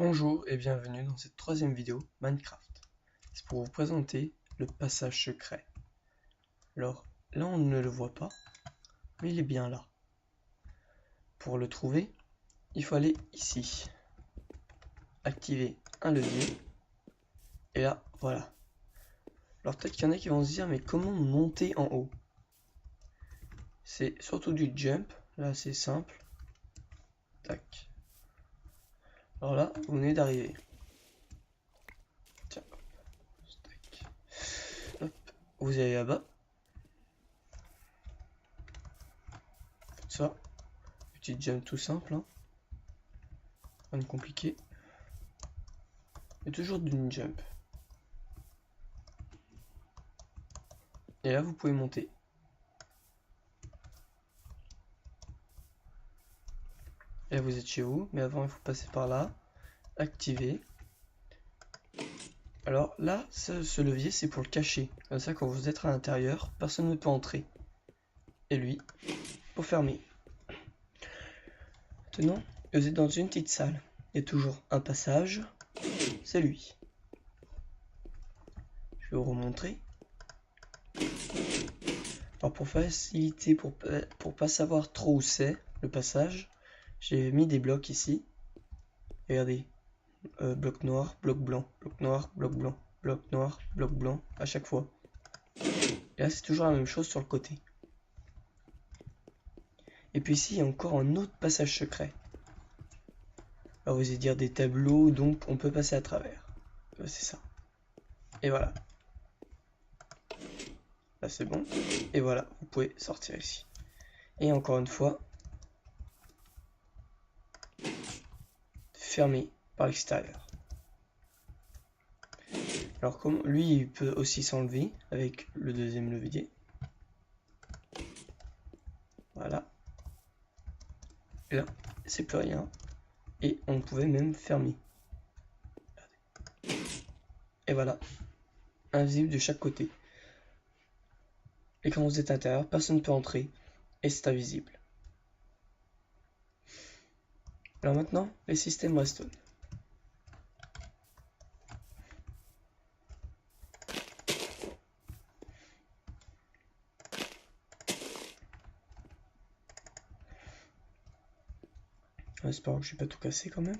Bonjour et bienvenue dans cette troisième vidéo Minecraft. C'est pour vous présenter le passage secret. Alors là on ne le voit pas, mais il est bien là. Pour le trouver, il faut aller ici, activer un levier, et là voilà. Alors peut-être qu'il y en a qui vont se dire mais comment monter en haut? C'est surtout du jump, là c'est simple. Tac. Alors là, vous venez d'arriver. Tiens. Tac. Hop. Vous allez là-bas. Faites ça. Petit jump tout simple. Hein. Rien de compliqué. Et toujours d'une jump. Et là, vous pouvez monter. Et là, vous êtes chez vous, mais avant, il faut passer par là. Activer. Alors là, ce levier, c'est pour le cacher. Comme ça, quand vous êtes à l'intérieur, personne ne peut entrer. Et lui, pour fermer. Maintenant, vous êtes dans une petite salle. Il y a toujours un passage. C'est lui. Je vais vous remontrer. Alors pour faciliter, pour pas savoir trop où c'est le passage, j'ai mis des blocs ici. Regardez, bloc noir, bloc blanc, bloc noir, bloc blanc, bloc noir, bloc blanc, à chaque fois. Et là c'est toujours la même chose sur le côté. Et puis ici il y a encore un autre passage secret. Alors vous allez dire des tableaux, donc on peut passer à travers. C'est ça. Et voilà. Là c'est bon. Et voilà, vous pouvez sortir ici. Et encore une fois, fermé par l'extérieur. Alors comme lui il peut aussi s'enlever avec le deuxième levier. Voilà. Et là, c'est plus rien. Et on pouvait même fermer. Et voilà. Invisible de chaque côté. Et quand vous êtes à l'intérieur, personne ne peut entrer. Et c'est invisible. Alors maintenant, les systèmes redstone. J'espère que je n'ai pas tout cassé quand même.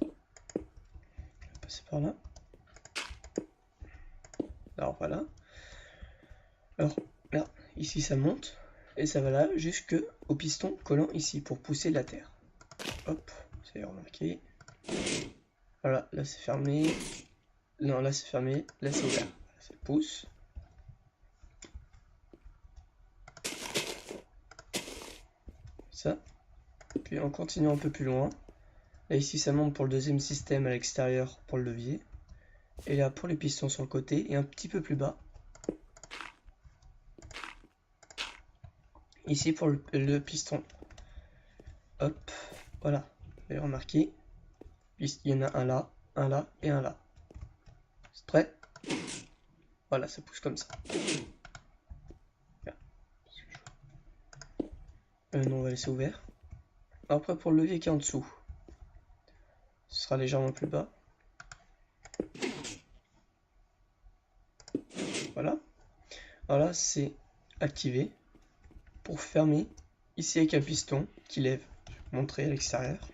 Je vais passer par là. Alors voilà. Alors là, ici ça monte. Et ça va là jusqu'au piston collant ici pour pousser la terre. Hop, c'est remarqué. Voilà, là c'est fermé. Non, là c'est fermé. Là c'est ouvert. Là, ça pousse. Ça. Puis on continue un peu plus loin. Là ici ça monte pour le deuxième système à l'extérieur pour le levier. Et là pour les pistons sur le côté et un petit peu plus bas. Ici pour le piston. Hop, voilà. Vous avez remarqué. Il y en a un là et un là. C'est prêt? Voilà, ça pousse comme ça. Non, on va laisser ouvert. Après pour le levier qui est en dessous. Ce sera légèrement plus bas. Voilà. Voilà, c'est activé pour fermer. Ici avec un piston qui lève. Je vais vous montrer à l'extérieur.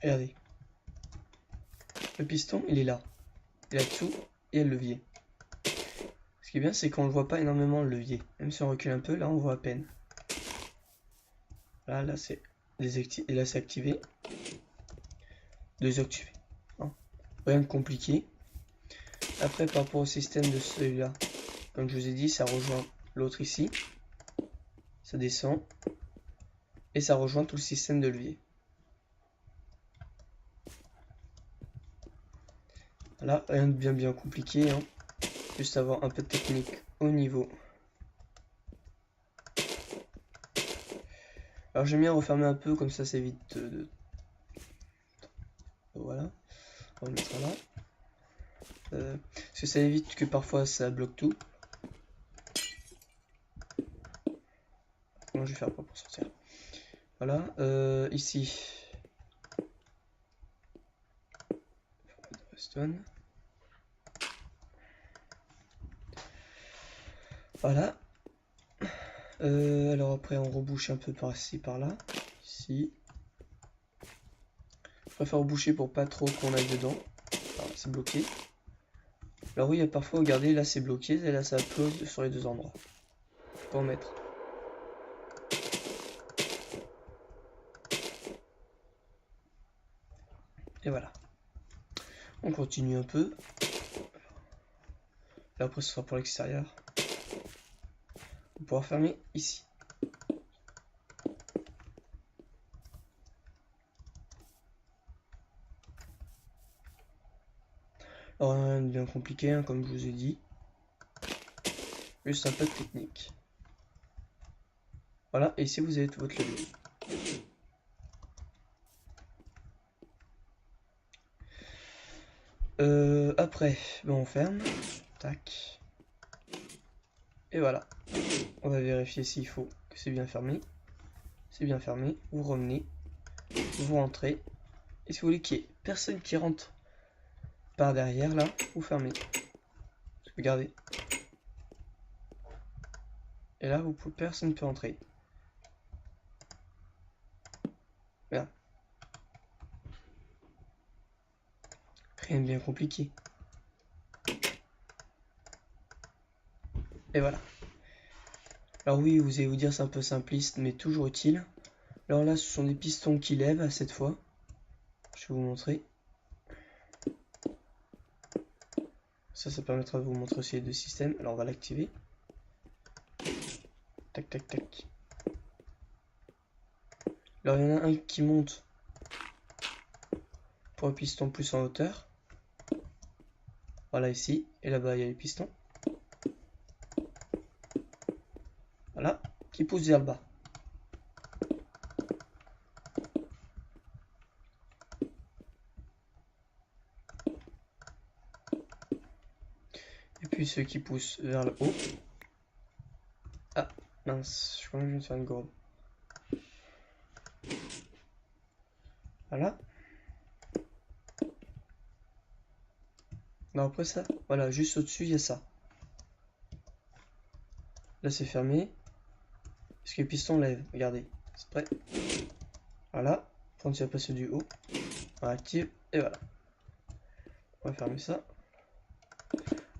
Regardez. Le piston, il est là. Et là-dessous, il y a le levier. Ce qui est bien, c'est qu'on ne voit pas énormément le levier. Même si on recule un peu, là, on voit à peine. Là c'est désactivé. Et là, c'est activé. Désactivé. Hein. Rien de compliqué. Après, par rapport au système de celui-là, comme je vous ai dit, ça rejoint l'autre ici. Ça descend. Et ça rejoint tout le système de levier. Là, rien de bien compliqué. Hein. Juste avoir un peu de technique au niveau. Alors j'aime bien refermer un peu, comme ça évite de... Voilà. On va le mettre là. Parce que ça évite que parfois ça bloque tout. comment je vais faire pour sortir. Voilà, ici. Redstone. Voilà. Alors après on rebouche un peu par-ci, par-là. Ici. Je préfère reboucher pour pas trop qu'on aille dedans. Alors c'est bloqué. Alors oui, parfois, regardez, là c'est bloqué, et là ça upload sur les deux endroits. Faut en mettre. Et voilà. On continue un peu. Là après ce sera pour l'extérieur. On va pouvoir fermer ici. Alors rien de bien compliqué, hein, comme je vous ai dit. Juste un peu de technique. Voilà, et ici vous avez tout votre levier. Après, ben on ferme. Tac. Et voilà. On va vérifier s'il faut que c'est bien fermé. C'est bien fermé. Vous revenez. Vous rentrez. Et si vous voulez qu'il y ait personne qui rentre par derrière, là, vous fermez. Regardez. Et là, personne ne peut entrer. Voilà. Rien de bien compliqué. Et voilà. Alors oui, vous allez vous dire c'est un peu simpliste, mais toujours utile. Alors là, ce sont des pistons qui lèvent cette fois. Je vais vous montrer. Ça permettra de vous montrer aussi les deux systèmes. Alors on va l'activer. Tac, tac, tac. Alors il y en a un qui monte pour un piston plus en hauteur. Voilà ici. Et là-bas, il y a les pistons. Voilà. Qui pousse vers le bas. Et puis ceux qui poussent vers le haut. Ah, mince. Je crois que je viens de faire une gourde. Voilà. Non, après ça, voilà, juste au-dessus, il y a ça. Là, c'est fermé. Parce que le piston lève. Regardez, c'est prêt. Voilà. Quand tu vas passer du haut, on active et voilà. On va fermer ça.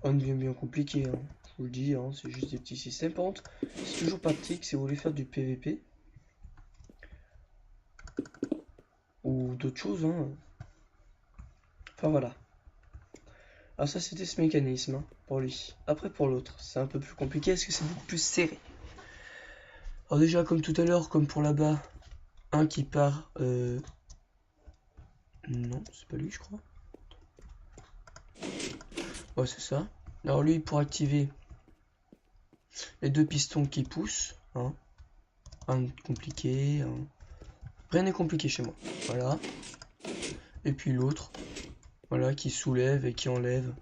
On devient bien compliqué, hein. Je vous le dis, hein, c'est juste des petits systèmes. Par contre, c'est toujours pratique si vous voulez faire du PVP. Ou d'autres choses, hein. Enfin voilà. Alors ça c'était ce mécanisme, hein, pour lui. Après pour l'autre, c'est un peu plus compliqué parce que c'est beaucoup plus serré. Alors déjà comme tout à l'heure, comme pour là-bas, un qui part... Non, c'est pas lui je crois. Ouais c'est ça. Alors lui pour activer les deux pistons qui poussent, hein. Un compliqué, hein. Rien n'est compliqué chez moi. Voilà. Et puis l'autre, voilà, qui soulève et qui enlève.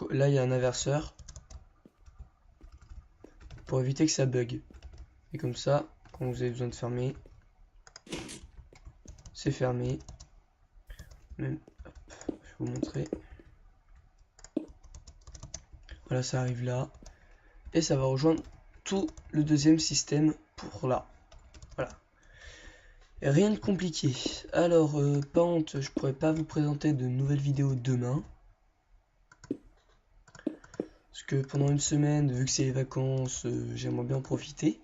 Là, il y a un inverseur pour éviter que ça bug. Et comme ça, quand vous avez besoin de fermer, c'est fermé. Même, hop, je vais vous montrer. Voilà, ça arrive là. Et ça va rejoindre tout le deuxième système pour là. Voilà. Et rien de compliqué. Alors, pas honte, je pourrais pas vous présenter de nouvelles vidéos demain. Parce que pendant une semaine, vu que c'est les vacances, j'aimerais bien en profiter.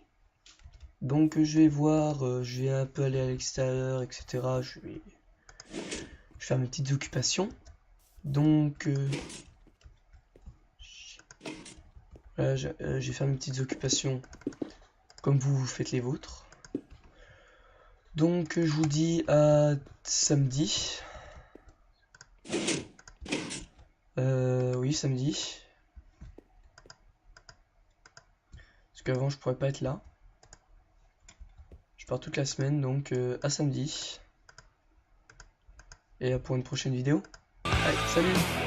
Donc je vais voir, je vais un peu aller à l'extérieur, etc. Je vais faire mes petites occupations. Donc voilà, je vais faire mes petites occupations comme vous faites les vôtres. Donc je vous dis à samedi. Oui, samedi. Parce qu'avant je pourrais pas être là. Je pars toute la semaine, donc à samedi. Et pour une prochaine vidéo. Allez, salut!